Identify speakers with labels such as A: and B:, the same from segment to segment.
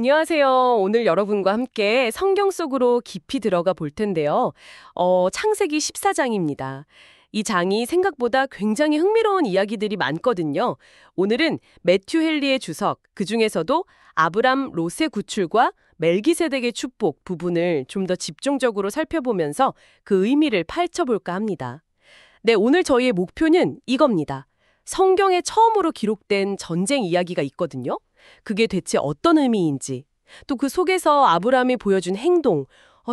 A: 안녕하세요. 오늘 여러분과 함께 성경 속으로 깊이 들어가 볼 텐데요. 창세기 14장입니다. 이 장이 생각보다 굉장히 흥미로운 이야기들이 많거든요. 오늘은 매튜 헨리의 주석, 그중에서도 아브람 롯의 구출과 멜기세덱의 축복 부분을 좀 더 집중적으로 살펴보면서 그 의미를 파헤쳐볼까 합니다. 네, 오늘 저희의 목표는 이겁니다. 성경에 처음으로 기록된 전쟁 이야기가 있거든요. 그게 대체 어떤 의미인지, 또 그 속에서 아브라함이 보여준 행동,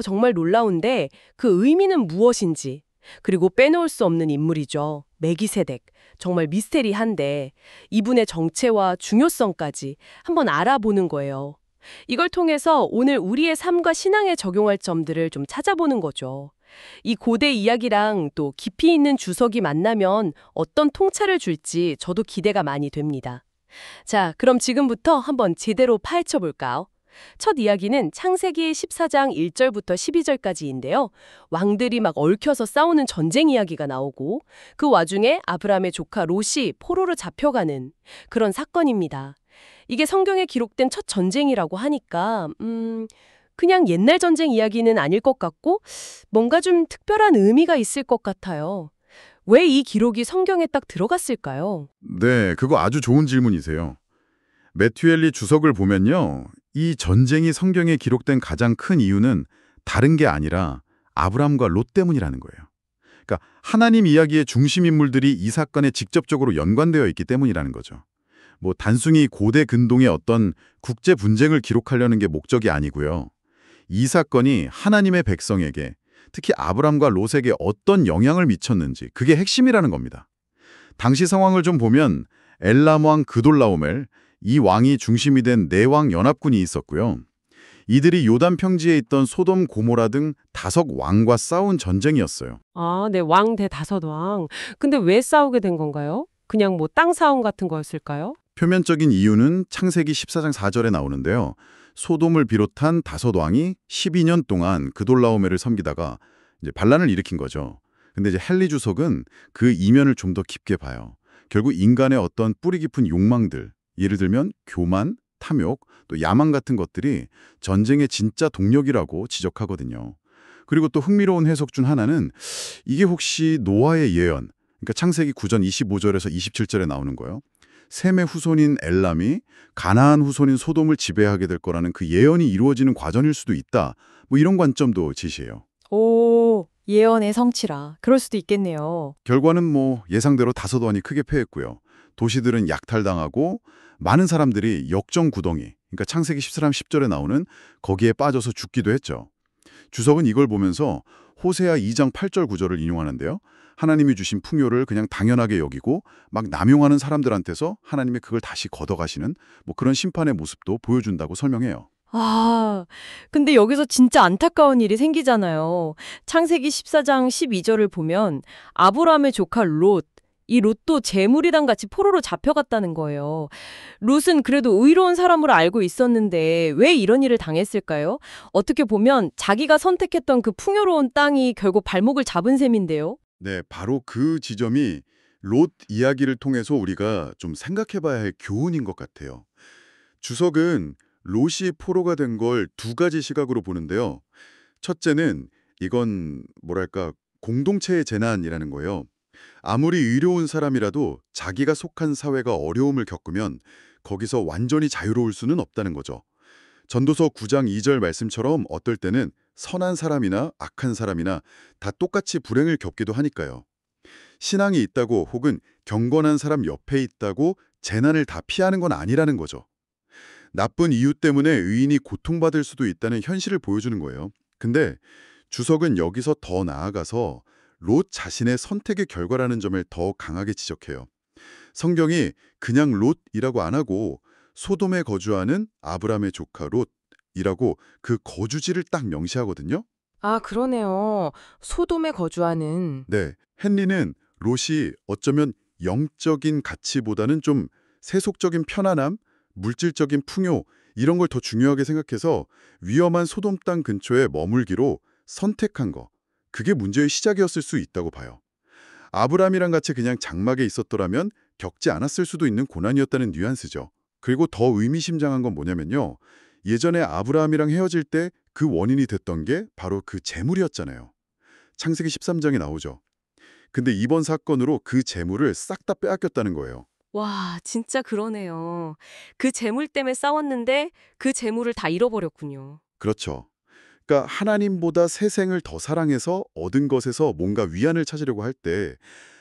A: 정말 놀라운데 그 의미는 무엇인지, 그리고 빼놓을 수 없는 인물이죠. 멜기세덱. 정말 미스테리한데 이분의 정체와 중요성까지 한번 알아보는 거예요. 이걸 통해서 오늘 우리의 삶과 신앙에 적용할 점들을 좀 찾아보는 거죠. 이 고대 이야기랑 또 깊이 있는 주석이 만나면 어떤 통찰을 줄지 저도 기대가 많이 됩니다. 자, 그럼 지금부터 한번 제대로 파헤쳐 볼까요? 첫 이야기는 창세기 14장 1절부터 12절까지인데요. 왕들이 막 얽혀서 싸우는 전쟁 이야기가 나오고 그 와중에 아브라함의 조카 롯이 포로로 잡혀가는 그런 사건입니다. 이게 성경에 기록된 첫 전쟁이라고 하니까 그냥 옛날 전쟁 이야기는 아닐 것 같고 뭔가 좀 특별한 의미가 있을 것 같아요. 왜 이 기록이 성경에 딱 들어갔을까요?
B: 네, 그거 아주 좋은 질문이세요. 매튜엘리 주석을 보면요. 이 전쟁이 성경에 기록된 가장 큰 이유는 다른 게 아니라 아브람과 롯 때문이라는 거예요. 그러니까 하나님 이야기의 중심 인물들이 이 사건에 직접적으로 연관되어 있기 때문이라는 거죠. 뭐 단순히 고대 근동의 어떤 국제 분쟁을 기록하려는 게 목적이 아니고요. 이 사건이 하나님의 백성에게 특히 아브람과 롯에게 어떤 영향을 미쳤는지 그게 핵심이라는 겁니다. 당시 상황을 좀 보면 엘람 왕 그돌라오멜, 이 왕이 중심이 된 네 왕 연합군이 있었고요. 이들이 요단 평지에 있던 소돔 고모라 등 다섯 왕과 싸운 전쟁이었어요.
A: 아, 네, 왕 대다섯 왕. 근데 왜 싸우게 된 건가요? 그냥 뭐 땅 싸움 같은 거였을까요?
B: 표면적인 이유는 창세기 14장 4절에 나오는데요. 소돔을 비롯한 다섯 왕이 12년 동안 그돌라오멜을 섬기다가 이제 반란을 일으킨 거죠. 근데 이제 헨리 주석은 그 이면을 좀 더 깊게 봐요. 결국 인간의 어떤 뿌리 깊은 욕망들, 예를 들면 교만, 탐욕, 또 야망 같은 것들이 전쟁의 진짜 동력이라고 지적하거든요. 그리고 또 흥미로운 해석 중 하나는 이게 혹시 노아의 예언, 그러니까 창세기 9장 25절에서 27절에 나오는 거예요. 셈의 후손인 엘람이 가나안 후손인 소돔을 지배하게 될 거라는 그 예언이 이루어지는 과정일 수도 있다. 뭐 이런 관점도 제시해요.
C: 오, 예언의 성취라. 그럴 수도 있겠네요.
B: 결과는 뭐 예상대로 다섯 원이 크게 패했고요. 도시들은 약탈당하고 많은 사람들이 역정구덩이, 그러니까 창세기 13, 10절에 나오는 거기에 빠져서 죽기도 했죠. 주석은 이걸 보면서 호세아 2장 8절 9절을 인용하는데요. 하나님이 주신 풍요를 그냥 당연하게 여기고 막 남용하는 사람들한테서 하나님이 그걸 다시 걷어가시는 뭐 그런 심판의 모습도 보여준다고 설명해요.
C: 아, 근데 여기서 진짜 안타까운 일이 생기잖아요. 창세기 14장 12절을 보면 아브라함의 조카 롯, 이 롯도 재물이랑 같이 포로로 잡혀갔다는 거예요. 롯은 그래도 의로운 사람으로 알고 있었는데 왜 이런 일을 당했을까요? 어떻게 보면 자기가 선택했던 그 풍요로운 땅이 결국 발목을 잡은 셈인데요.
B: 네, 바로 그 지점이 롯 이야기를 통해서 우리가 좀 생각해봐야 할 교훈인 것 같아요. 주석은 롯이 포로가 된 걸 두 가지 시각으로 보는데요. 첫째는 이건 뭐랄까 공동체의 재난이라는 거예요. 아무리 의로운 사람이라도 자기가 속한 사회가 어려움을 겪으면 거기서 완전히 자유로울 수는 없다는 거죠. 전도서 9장 2절 말씀처럼 어떨 때는 선한 사람이나 악한 사람이나 다 똑같이 불행을 겪기도 하니까요. 신앙이 있다고 혹은 경건한 사람 옆에 있다고 재난을 다 피하는 건 아니라는 거죠. 나쁜 이유 때문에 의인이 고통받을 수도 있다는 현실을 보여주는 거예요. 근데 주석은 여기서 더 나아가서 롯 자신의 선택의 결과라는 점을 더 강하게 지적해요. 성경이 그냥 롯이라고 안 하고 소돔에 거주하는 아브람의 조카 롯이라고 그 거주지를 딱 명시하거든요.
A: 아, 그러네요. 소돔에 거주하는.
B: 네, 헨리는 롯이 어쩌면 영적인 가치보다는 좀 세속적인 편안함, 물질적인 풍요 이런 걸 더 중요하게 생각해서 위험한 소돔 땅 근처에 머물기로 선택한 거. 그게 문제의 시작이었을 수 있다고 봐요. 아브람이랑 같이 그냥 장막에 있었더라면 겪지 않았을 수도 있는 고난이었다는 뉘앙스죠. 그리고 더 의미심장한 건 뭐냐면요. 예전에 아브라함이랑 헤어질 때 그 원인이 됐던 게 바로 그 재물이었잖아요. 창세기 13장에 나오죠. 근데 이번 사건으로 그 재물을 싹 다 빼앗겼다는 거예요.
A: 와, 진짜 그러네요. 그 재물 때문에 싸웠는데 그 재물을 다 잃어버렸군요.
B: 그렇죠. 그러니까 하나님보다 세상을 더 사랑해서 얻은 것에서 뭔가 위안을 찾으려고 할 때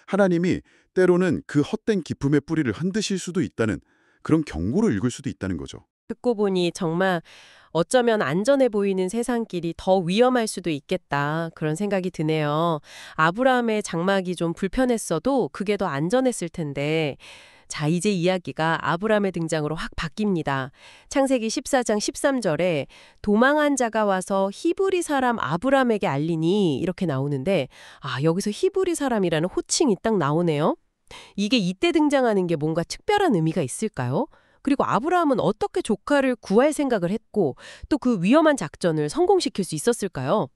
B: 하나님이 때로는 그 헛된 기쁨의 뿌리를 흔드실 수도 있다는 그런 경고를 읽을 수도 있다는 거죠.
A: 듣고 보니 정말 어쩌면 안전해 보이는 세상길이 더 위험할 수도 있겠다. 그런 생각이 드네요. 아브라함의 장막이 좀 불편했어도 그게 더 안전했을 텐데. 자, 이제 이야기가 아브라함의 등장으로 확 바뀝니다. 창세기 14장 13절에 도망한 자가 와서 히브리 사람 아브라함에게 알리니 이렇게 나오는데 여기서 히브리 사람이라는 호칭이 딱 나오네요. 이게 이때 등장하는 게 뭔가 특별한 의미가 있을까요? 그리고 아브라함은 어떻게 조카를 구할 생각을 했고 또 그 위험한 작전을 성공시킬 수 있었을까요?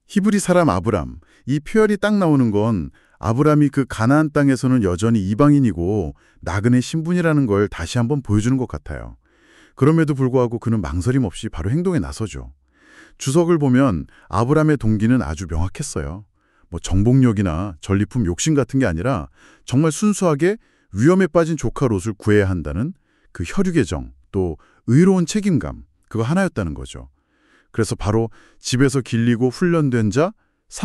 B: 히브리 사람 아브람, 이 표현이 딱 나오는 건 아브람이 그 가나안 땅에서는 여전히 이방인이고 나그네 신분이라는 걸 다시 한번 보여주는 것 같아요. 그럼에도 불구하고 그는 망설임 없이 바로 행동에 나서죠. 주석을 보면 아브람의 동기는 아주 명확했어요. 뭐 정복력이나 전리품 욕심 같은 게 아니라 정말 순수하게 위험에 빠진 조카 롯을 구해야 한다는 그 혈육의 정, 또 의로운 책임감, 그거 하나였다는 거죠. 그래서 바로 집에서 길리고 훈련된 자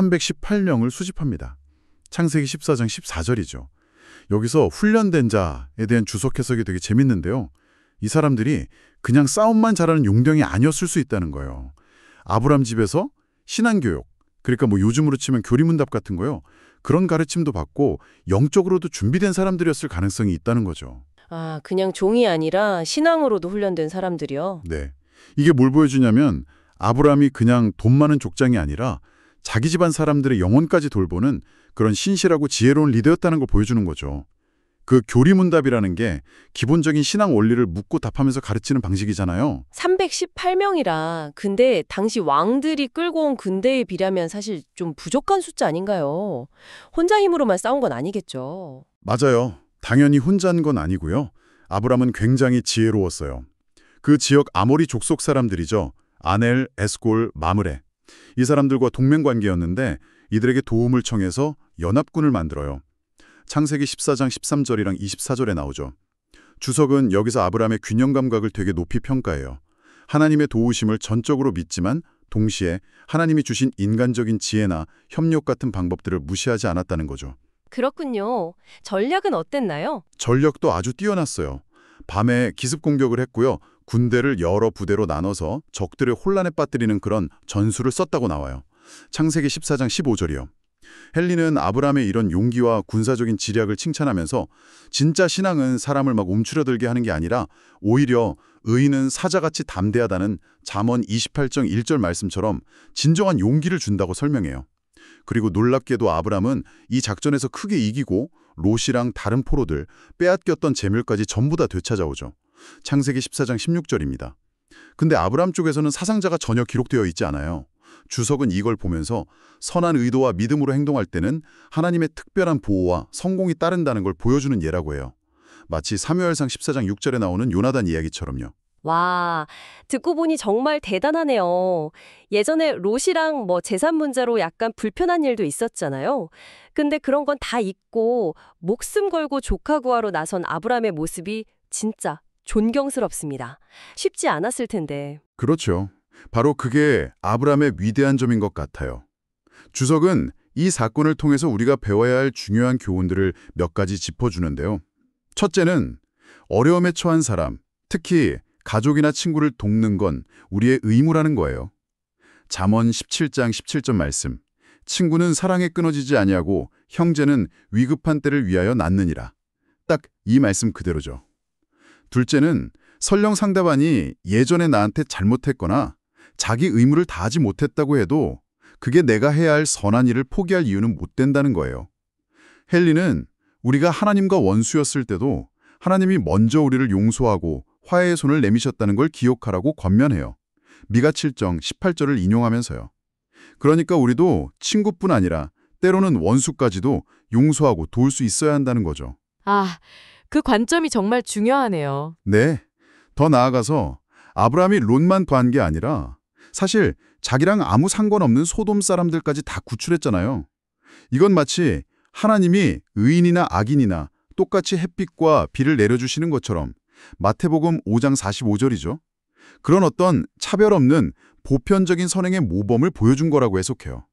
B: 318명을 수집합니다. 창세기 14장 14절이죠. 여기서 훈련된 자에 대한 주석 해석이 되게 재밌는데요. 이 사람들이 그냥 싸움만 잘하는 용병이 아니었을 수 있다는 거예요. 아브람 집에서 신앙교육, 그러니까 뭐 요즘으로 치면 교리문답 같은 거요. 그런 가르침도 받고 영적으로도 준비된 사람들이었을 가능성이 있다는 거죠.
A: 그냥 종이 아니라 신앙으로도 훈련된 사람들이요.
B: 네. 이게 뭘 보여주냐면 아브람이 그냥 돈 많은 족장이 아니라 자기 집안 사람들의 영혼까지 돌보는 그런 신실하고 지혜로운 리더였다는 걸 보여주는 거죠. 그 교리문답이라는 게 기본적인 신앙 원리를 묻고 답하면서 가르치는 방식이잖아요.
A: 318명이라 근데 당시 왕들이 끌고 온 군대에 비하면 사실 좀 부족한 숫자 아닌가요? 혼자 힘으로만 싸운 건 아니겠죠.
B: 맞아요. 당연히 혼자인 건 아니고요. 아브람은 굉장히 지혜로웠어요. 그 지역 아모리 족속 사람들이죠. 아넬, 에스골, 마므레. 이 사람들과 동맹관계였는데 이들에게 도움을 청해서 연합군을 만들어요. 창세기 14장 13절이랑 24절에 나오죠. 주석은 여기서 아브람의 균형 감각을 되게 높이 평가해요. 하나님의 도우심을 전적으로 믿지만 동시에 하나님이 주신 인간적인 지혜나 협력 같은 방법들을 무시하지 않았다는 거죠.
A: 그렇군요. 전략은 어땠나요?
B: 전력도 아주 뛰어났어요. 밤에 기습 공격을 했고요. 군대를 여러 부대로 나눠서 적들을 혼란에 빠뜨리는 그런 전술을 썼다고 나와요. 창세기 14장 15절이요. 헨리는 아브람의 이런 용기와 군사적인 지략을 칭찬하면서 진짜 신앙은 사람을 막 움츠러들게 하는 게 아니라 오히려 의인은 사자같이 담대하다는 잠언 28장 1절 말씀처럼 진정한 용기를 준다고 설명해요. 그리고 놀랍게도 아브람은 이 작전에서 크게 이기고 롯이랑 다른 포로들, 빼앗겼던 재물까지 전부 다 되찾아오죠. 창세기 14장 16절입니다. 근데 아브람 쪽에서는 사상자가 전혀 기록되어 있지 않아요. 주석은 이걸 보면서 선한 의도와 믿음으로 행동할 때는 하나님의 특별한 보호와 성공이 따른다는 걸 보여주는 예라고 해요. 마치 사무엘상 14장 6절에 나오는 요나단 이야기처럼요.
A: 와, 듣고 보니 정말 대단하네요. 예전에 롯이랑 재산 문제로 약간 불편한 일도 있었잖아요. 근데 그런 건 다 잊고 목숨 걸고 조카 구하러 나선 아브람의 모습이 진짜 존경스럽습니다. 쉽지 않았을 텐데.
B: 그렇죠. 바로 그게 아브람의 위대한 점인 것 같아요. 주석은 이 사건을 통해서 우리가 배워야 할 중요한 교훈들을 몇 가지 짚어주는데요. 첫째는 어려움에 처한 사람, 특히 가족이나 친구를 돕는 건 우리의 의무라는 거예요. 잠언 17장 17절 말씀. 친구는 사랑에 끊어지지 아니하고 형제는 위급한 때를 위하여 낳느니라. 딱 이 말씀 그대로죠. 둘째는 설령 상대방이 예전에 나한테 잘못했거나 자기 의무를 다하지 못했다고 해도 그게 내가 해야 할 선한 일을 포기할 이유는 못 된다는 거예요. 헨리는 우리가 하나님과 원수였을 때도 하나님이 먼저 우리를 용서하고 화해의 손을 내미셨다는 걸 기억하라고 권면해요. 미가 7장 18절을 인용하면서요. 그러니까 우리도 친구뿐 아니라 때로는 원수까지도 용서하고 도울 수 있어야 한다는 거죠.
C: 그 관점이 정말 중요하네요.
B: 네. 더 나아가서 아브라함이 롯만 구한 게 아니라 사실 자기랑 아무 상관없는 소돔 사람들까지 다 구출했잖아요. 이건 마치 하나님이 의인이나 악인이나 똑같이 햇빛과 비를 내려주시는 것처럼 마태복음 5장 45절이죠. 그런 어떤 차별 없는 보편적인 선행의 모범을 보여준 거라고 해석해요.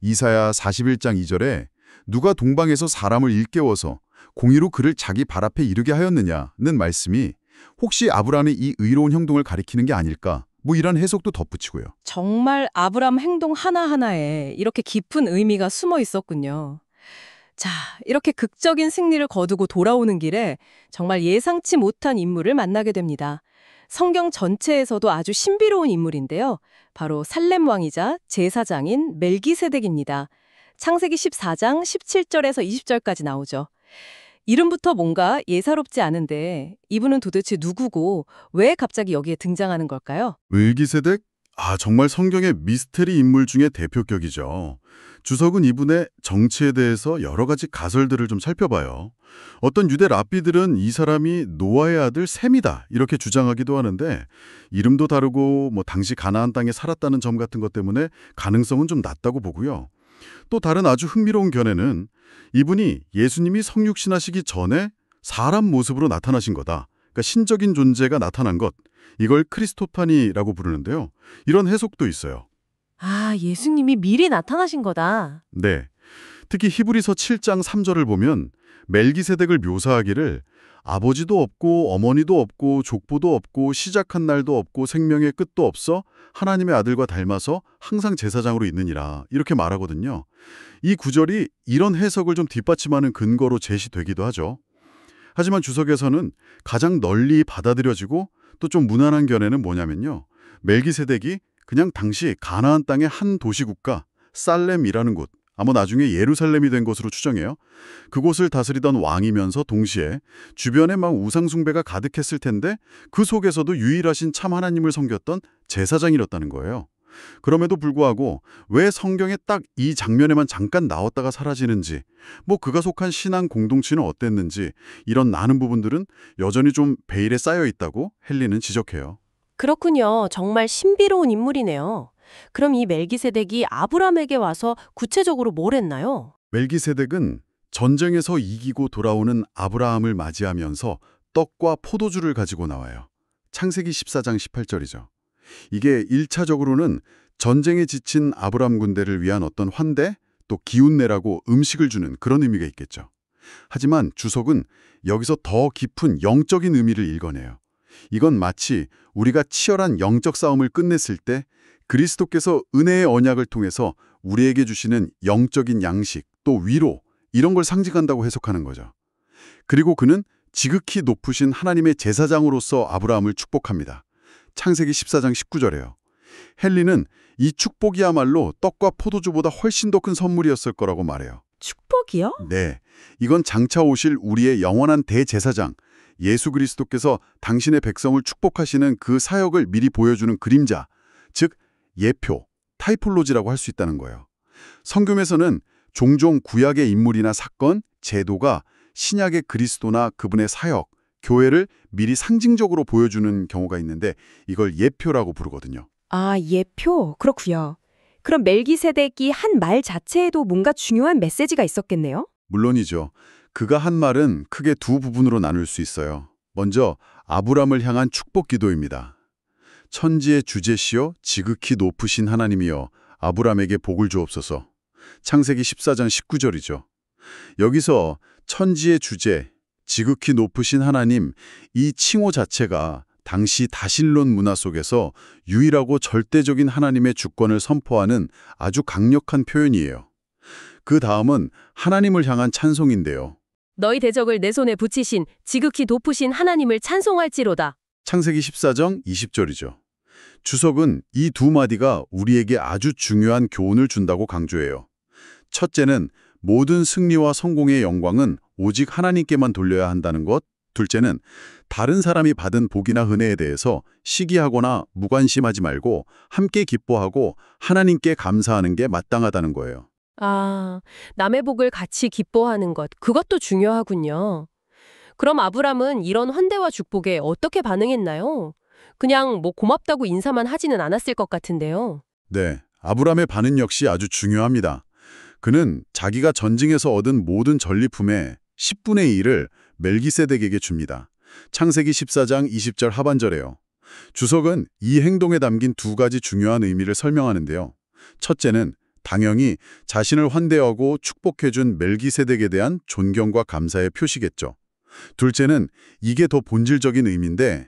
B: 이사야 41장 2절에 누가 동방에서 사람을 일깨워서 공의로 그를 자기 발 앞에 이르게 하였느냐는 말씀이 혹시 아브라함의 이 의로운 행동을 가리키는 게 아닐까? 뭐 이런 해석도 덧붙이고요.
C: 정말 아브람 행동 하나하나에 이렇게 깊은 의미가 숨어 있었군요. 자, 이렇게 극적인 승리를 거두고 돌아오는 길에 정말 예상치 못한 인물을 만나게 됩니다. 성경 전체에서도 아주 신비로운 인물인데요. 바로 살렘 왕이자 제사장인 멜기세덱입니다. 창세기 14장 17절에서 20절까지 나오죠. 이름부터 뭔가 예사롭지 않은데 이분은 도대체 누구고 왜 갑자기 여기에 등장하는 걸까요?
B: 멜기세덱? 정말 성경의 미스테리 인물 중에 대표격이죠. 주석은 이분의 정치에 대해서 여러 가지 가설들을 좀 살펴봐요. 어떤 유대 랍비들은 이 사람이 노아의 아들 셈이다 이렇게 주장하기도 하는데 이름도 다르고 당시 가나안 땅에 살았다는 점 같은 것 때문에 가능성은 좀 낮다고 보고요. 또 다른 아주 흥미로운 견해는 이분이 예수님이 성육신하시기 전에 사람 모습으로 나타나신 거다. 그러니까 신적인 존재가 나타난 것. 이걸 크리스토파니라고 부르는데요. 이런 해석도 있어요.
A: 아, 예수님이 미리 나타나신 거다.
B: 네. 특히 히브리서 7장 3절을 보면 멜기세덱을 묘사하기를 아버지도 없고 어머니도 없고 족보도 없고 시작한 날도 없고 생명의 끝도 없어 하나님의 아들과 닮아서 항상 제사장으로 있느니라 이렇게 말하거든요. 이 구절이 이런 해석을 좀 뒷받침하는 근거로 제시되기도 하죠. 하지만 주석에서는 가장 널리 받아들여지고 또 좀 무난한 견해는 뭐냐면요. 멜기세덱이 그냥 당시 가나안 땅의 한 도시국가 살렘이라는 곳, 아마 나중에 예루살렘이 된 것으로 추정해요. 그곳을 다스리던 왕이면서 동시에 주변에 막 우상숭배가 가득했을 텐데 그 속에서도 유일하신 참 하나님을 섬겼던 제사장이었다는 거예요. 그럼에도 불구하고 왜 성경에 딱 이 장면에만 잠깐 나왔다가 사라지는지, 그가 속한 신앙 공동체는 어땠는지 이런 많은 부분들은 여전히 좀 베일에 쌓여 있다고 헨리는 지적해요.
A: 그렇군요. 정말 신비로운 인물이네요. 그럼 이 멜기세덱이 아브람에게 와서 구체적으로 뭘 했나요?
B: 멜기세덱은 전쟁에서 이기고 돌아오는 아브라함을 맞이하면서 떡과 포도주를 가지고 나와요. 창세기 14장 18절이죠. 이게 1차적으로는 전쟁에 지친 아브람 군대를 위한 어떤 환대, 또 기운내라고 음식을 주는 그런 의미가 있겠죠. 하지만 주석은 여기서 더 깊은 영적인 의미를 읽어내요. 이건 마치 우리가 치열한 영적 싸움을 끝냈을 때 그리스도께서 은혜의 언약을 통해서 우리에게 주시는 영적인 양식, 또 위로, 이런 걸 상징한다고 해석하는 거죠. 그리고 그는 지극히 높으신 하나님의 제사장으로서 아브라함을 축복합니다. 창세기 14장 19절에요. 헨리는 이 축복이야말로 떡과 포도주보다 훨씬 더 큰 선물이었을 거라고 말해요.
A: 축복이요?
B: 네, 이건 장차 오실 우리의 영원한 대제사장, 예수 그리스도께서 당신의 백성을 축복하시는 그 사역을 미리 보여주는 그림자, 즉 예표, 타이폴로지라고 할 수 있다는 거예요. 성경에서는 종종 구약의 인물이나 사건, 제도가 신약의 그리스도나 그분의 사역, 교회를 미리 상징적으로 보여주는 경우가 있는데 이걸 예표라고 부르거든요.
D: 아, 예표. 그렇고요. 그럼 멜기세덱이 한 말 자체에도 뭔가 중요한 메시지가 있었겠네요?
B: 물론이죠. 그가 한 말은 크게 두 부분으로 나눌 수 있어요. 먼저 아브람을 향한 축복 기도입니다. 천지의 주제시여 지극히 높으신 하나님이여 아브람에게 복을 주옵소서. 창세기 14장 19절이죠. 여기서 천지의 주제, 지극히 높으신 하나님, 이 칭호 자체가 당시 다신론 문화 속에서 유일하고 절대적인 하나님의 주권을 선포하는 아주 강력한 표현이에요. 그 다음은 하나님을 향한 찬송인데요.
A: 너희 대적을 내 손에 붙이신 지극히 높으신 하나님을 찬송할지로다.
B: 창세기 14장 20절이죠. 주석은 이 두 마디가 우리에게 아주 중요한 교훈을 준다고 강조해요. 첫째는 모든 승리와 성공의 영광은 오직 하나님께만 돌려야 한다는 것. 둘째는 다른 사람이 받은 복이나 은혜에 대해서 시기하거나 무관심하지 말고 함께 기뻐하고 하나님께 감사하는 게 마땅하다는 거예요.
A: 아, 남의 복을 같이 기뻐하는 것, 그것도 중요하군요. 그럼 아브람은 이런 환대와 축복에 어떻게 반응했나요? 그냥 뭐 고맙다고 인사만 하지는 않았을 것 같은데요.
B: 네, 아브람의 반응 역시 아주 중요합니다. 그는 자기가 전쟁에서 얻은 모든 전리품의 10분의 1을 멜기세덱에게 줍니다. 창세기 14장 20절 하반절에요. 주석은 이 행동에 담긴 두 가지 중요한 의미를 설명하는데요. 첫째는 당연히 자신을 환대하고 축복해준 멜기세덱에 대한 존경과 감사의 표시겠죠. 둘째는 이게 더 본질적인 의미인데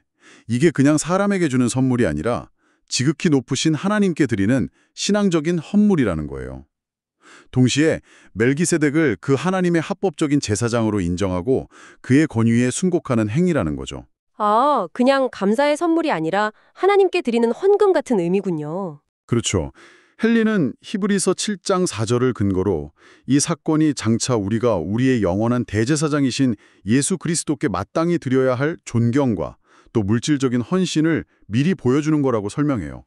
B: 이게 그냥 사람에게 주는 선물이 아니라 지극히 높으신 하나님께 드리는 신앙적인 헌물이라는 거예요. 동시에 멜기세덱을 그 하나님의 합법적인 제사장으로 인정하고 그의 권위에 순곡하는 행위라는 거죠.
A: 아, 그냥 감사의 선물이 아니라 하나님께 드리는 헌금 같은 의미군요.
B: 그렇죠. 헨리는 히브리서 7장 4절을 근거로 이 사건이 장차 우리가 우리의 영원한 대제사장이신 예수 그리스도께 마땅히 드려야 할 존경과 또 물질적인 헌신을 미리 보여주는 거라고 설명해요.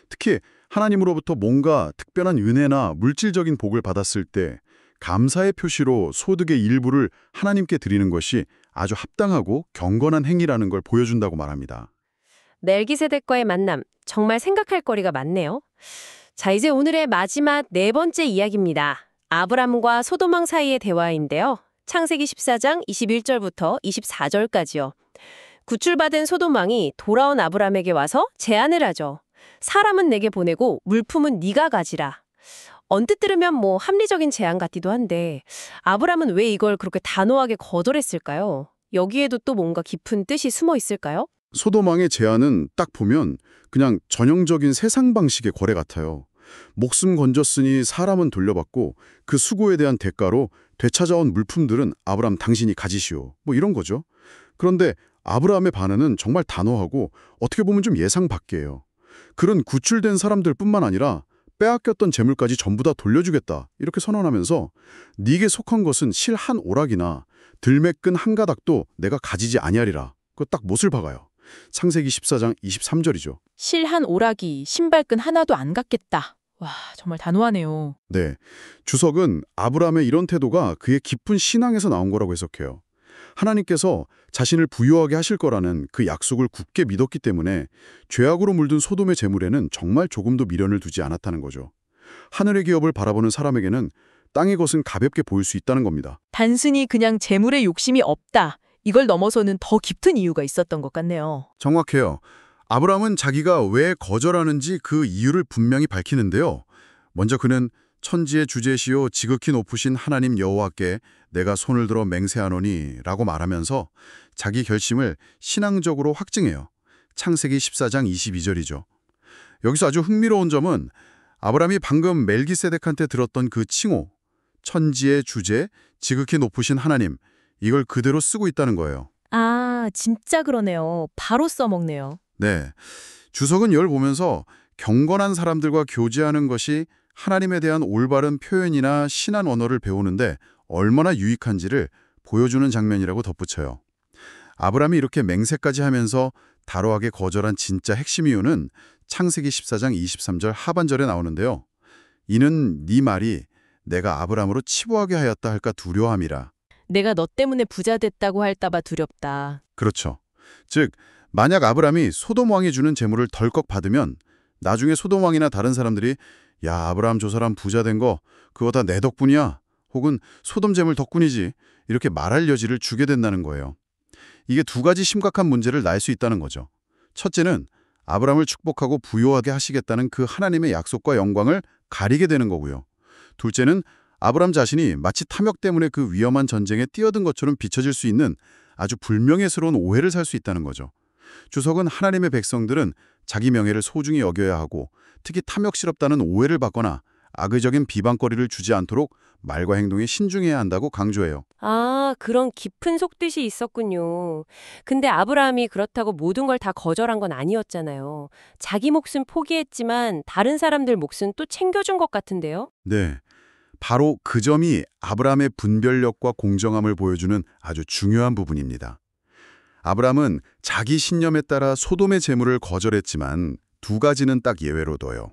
B: 특히 하나님으로부터 뭔가 특별한 은혜나 물질적인 복을 받았을 때 감사의 표시로 소득의 일부를 하나님께 드리는 것이 아주 합당하고 경건한 행위라는 걸 보여준다고 말합니다.
A: 멜기세덱과의 만남, 정말 생각할 거리가 많네요. 자, 이제 오늘의 마지막 네 번째 이야기입니다. 아브람과 소돔왕 사이의 대화인데요. 창세기 14장 21절부터 24절까지요. 구출받은 소돔왕이 돌아온 아브람에게 와서 제안을 하죠. 사람은 내게 보내고 물품은 네가 가지라. 언뜻 들으면 뭐 합리적인 제안 같기도 한데 아브람은 왜 이걸 그렇게 단호하게 거절했을까요? 여기에도 또 뭔가 깊은 뜻이 숨어 있을까요?
B: 소돔왕의 제안은 딱 보면 그냥 전형적인 세상 방식의 거래 같아요. 목숨 건졌으니 사람은 돌려받고 그 수고에 대한 대가로 되찾아온 물품들은 아브람 당신이 가지시오. 뭐 이런 거죠. 그런데 아브라함의 반응은 정말 단호하고 어떻게 보면 좀 예상 밖이에요. 그런 구출된 사람들뿐만 아니라 빼앗겼던 재물까지 전부 다 돌려주겠다 이렇게 선언하면서 네게 속한 것은 실 한 오락이나 들매끈 한 가닥도 내가 가지지 아니하리라. 그 딱 못을 박아요. 창세기 14장 23절이죠.
C: 실 한 오락이 신발끈 하나도 안 갖겠다. 와, 정말 단호하네요.
B: 네, 주석은 아브라함의 이런 태도가 그의 깊은 신앙에서 나온 거라고 해석해요. 하나님께서 자신을 부유하게 하실 거라는 그 약속을 굳게 믿었기 때문에 죄악으로 물든 소돔의 재물에는 정말 조금도 미련을 두지 않았다는 거죠. 하늘의 기업을 바라보는 사람에게는 땅의 것은 가볍게 보일 수 있다는 겁니다.
C: 단순히 그냥 재물에 욕심이 없다. 이걸 넘어서는 더 깊은 이유가 있었던 것 같네요.
B: 정확해요. 아브라함은 자기가 왜 거절하는지 그 이유를 분명히 밝히는데요. 먼저 그는 천지의 주제시요 지극히 높으신 하나님 여호와께 내가 손을 들어 맹세하노니 라고 말하면서 자기 결심을 신앙적으로 확증해요. 창세기 14장 22절이죠. 여기서 아주 흥미로운 점은 아브라함이 방금 멜기세덱한테 들었던 그 칭호, 천지의 주제, 지극히 높으신 하나님, 이걸 그대로 쓰고 있다는 거예요.
C: 아, 진짜 그러네요. 바로 써먹네요.
B: 네, 주석은 이걸 보면서 경건한 사람들과 교제하는 것이 하나님에 대한 올바른 표현이나 신한 언어를 배우는데 얼마나 유익한지를 보여주는 장면이라고 덧붙여요. 아브라함이 이렇게 맹세까지 하면서 단호하게 거절한 진짜 핵심 이유는 창세기 14장 23절 하반절에 나오는데요. 이는 네 말이 내가 아브라함으로 치부하게 하였다 할까 두려움이라.
C: 내가 너 때문에 부자 됐다고 할까봐 두렵다.
B: 그렇죠. 즉 만약 아브라함이 소돔 왕이 주는 재물을 덜컥 받으면 나중에 소돔 왕이나 다른 사람들이 야, 아브라함 저 사람 부자 된 거 그거 다 내 덕분이야. 혹은 소돔 재물 덕분이지. 이렇게 말할 여지를 주게 된다는 거예요. 이게 두 가지 심각한 문제를 낳을 수 있다는 거죠. 첫째는 아브라함을 축복하고 부유하게 하시겠다는 그 하나님의 약속과 영광을 가리게 되는 거고요. 둘째는 아브라함 자신이 마치 탐욕 때문에 그 위험한 전쟁에 뛰어든 것처럼 비춰질 수 있는 아주 불명예스러운 오해를 살 수 있다는 거죠. 주석은 하나님의 백성들은 자기 명예를 소중히 여겨야 하고 특히 탐욕스럽다는 오해를 받거나 악의적인 비방거리를 주지 않도록 말과 행동에 신중해야 한다고 강조해요.
A: 아, 그런 깊은 속뜻이 있었군요. 근데 아브라함이 그렇다고 모든 걸 다 거절한 건 아니었잖아요. 자기 몫은 포기했지만 다른 사람들 몫은 또 챙겨준 것 같은데요?
B: 네, 바로 그 점이 아브라함의 분별력과 공정함을 보여주는 아주 중요한 부분입니다. 아브라함은 자기 신념에 따라 소돔의 재물을 거절했지만 두 가지는 딱 예외로 둬요.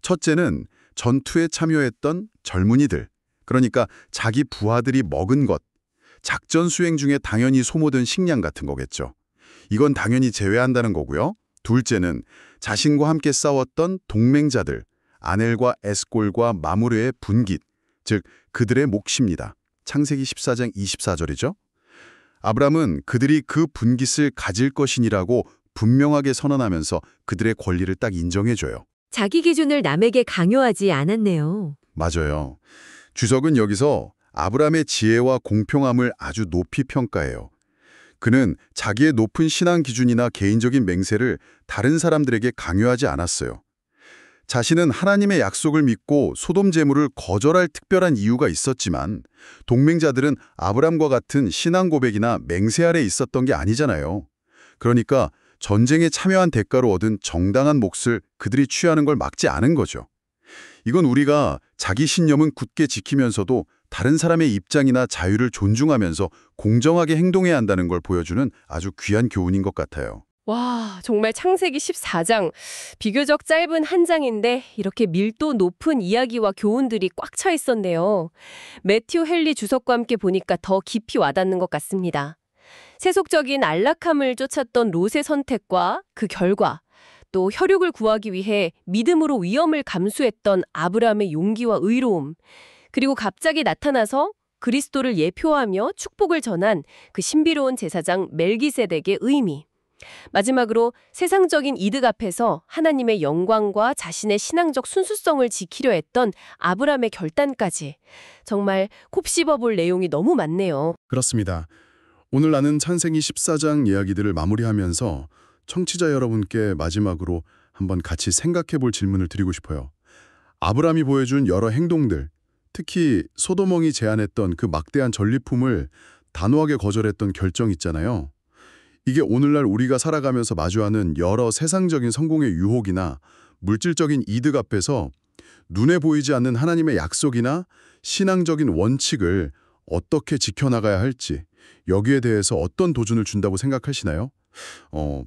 B: 첫째는 전투에 참여했던 젊은이들, 그러니까 자기 부하들이 먹은 것, 작전 수행 중에 당연히 소모된 식량 같은 거겠죠. 이건 당연히 제외한다는 거고요. 둘째는 자신과 함께 싸웠던 동맹자들, 아넬과 에스골과 마므르의 분깃, 즉 그들의 몫입니다. 창세기 14장 24절이죠. 아브람은 그들이 그 분깃을 가질 것이니라고 분명하게 선언하면서 그들의 권리를 딱 인정해줘요.
D: 자기 기준을 남에게 강요하지 않았네요.
B: 맞아요. 주석은 여기서 아브람의 지혜와 공평함을 아주 높이 평가해요. 그는 자기의 높은 신앙 기준이나 개인적인 맹세를 다른 사람들에게 강요하지 않았어요. 자신은 하나님의 약속을 믿고 소돔 제물을 거절할 특별한 이유가 있었지만 동맹자들은 아브람과 같은 신앙 고백이나 맹세 아래 있었던 게 아니잖아요. 그러니까 전쟁에 참여한 대가로 얻은 정당한 몫을 그들이 취하는 걸 막지 않은 거죠. 이건 우리가 자기 신념은 굳게 지키면서도 다른 사람의 입장이나 자유를 존중하면서 공정하게 행동해야 한다는 걸 보여주는 아주 귀한 교훈인 것 같아요.
A: 와, 정말 창세기 14장. 비교적 짧은 한 장인데 이렇게 밀도 높은 이야기와 교훈들이 꽉 차 있었네요. 매튜 헨리 주석과 함께 보니까 더 깊이 와닿는 것 같습니다. 세속적인 안락함을 쫓았던 롯의 선택과 그 결과, 또 혈육을 구하기 위해 믿음으로 위험을 감수했던 아브라함의 용기와 의로움, 그리고 갑자기 나타나서 그리스도를 예표하며 축복을 전한 그 신비로운 제사장 멜기세덱의 의미. 마지막으로 세상적인 이득 앞에서 하나님의 영광과 자신의 신앙적 순수성을 지키려 했던 아브라함의 결단까지. 정말 곱씹어볼 내용이 너무 많네요.
E: 그렇습니다. 오늘 나눈 창세기 14장 이야기들을 마무리하면서 청취자 여러분께 마지막으로 한번 같이 생각해 볼 질문을 드리고 싶어요. 아브라함이 보여준 여러 행동들, 특히 소도몽이 제안했던 그 막대한 전리품을 단호하게 거절했던 결정 있잖아요. 이게 오늘날 우리가 살아가면서 마주하는 여러 세상적인 성공의 유혹이나 물질적인 이득 앞에서 눈에 보이지 않는 하나님의 약속이나 신앙적인 원칙을 어떻게 지켜나가야 할지, 여기에 대해서 어떤 도전을 준다고 생각하시나요?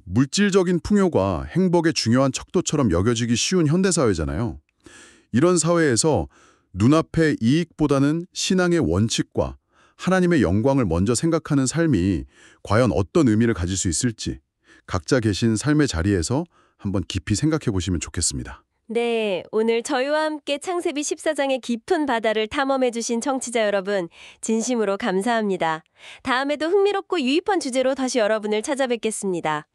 E: 물질적인 풍요가 행복의 중요한 척도처럼 여겨지기 쉬운 현대사회잖아요. 이런 사회에서 눈앞의 이익보다는 신앙의 원칙과 하나님의 영광을 먼저 생각하는 삶이 과연 어떤 의미를 가질 수 있을지 각자 계신 삶의 자리에서 한번 깊이 생각해 보시면 좋겠습니다.
A: 네, 오늘 저희와 함께 창세기 14장의 깊은 바다를 탐험해주신 청취자 여러분, 진심으로 감사합니다. 다음에도 흥미롭고 유익한 주제로 다시 여러분을 찾아뵙겠습니다.